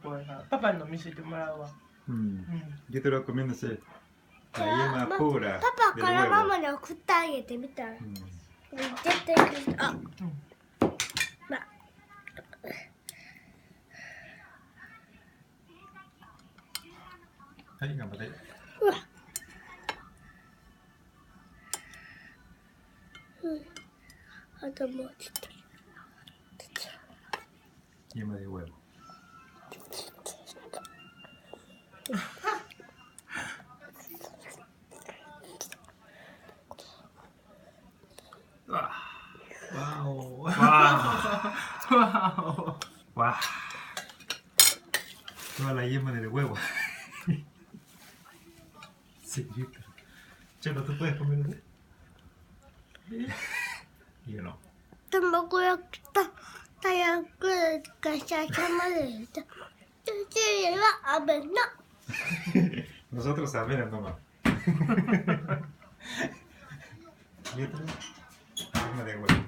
怖いな。パパの見せてもらうわ。Yutaro comiéndose la yema pura パパ del から huevo. ママに送ってあげてみたら、絶対あ、はい、頑張って。うわ、あともうちょっと。yema de huevo. Wow. Wow. Wow. Wow. Toda la yema del huevo. Sí, Chelo, ¿tú puedes comer? Yo no. 卵焼きとたやくがしゃしゃまでした。次は雨の。Nosotros apenas nomás. Yutaro, yema de huevo.